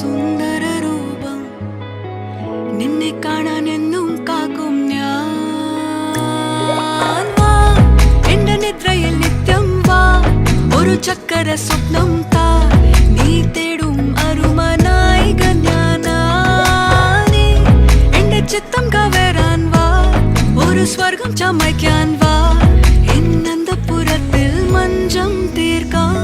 സുന്ദര രൂപം നിന്നെ കാണാൻ എന്നും കാക്കും ഞാൻ വാ എന്റെ നിദ്രയിൽ നിത്യം വാ ഒരു ചക്കര സ്വപ്നം താ നീ തേടും അരുമനായിക ഞാനാണേ എന്റെ ചിത്തം കവരാൻ വാ ഒരു സ്വർഗം ചമയ്ക്കാൻ വാ എന്നന്തപുരത്തിൽ മഞ്ചം തീർക്കാം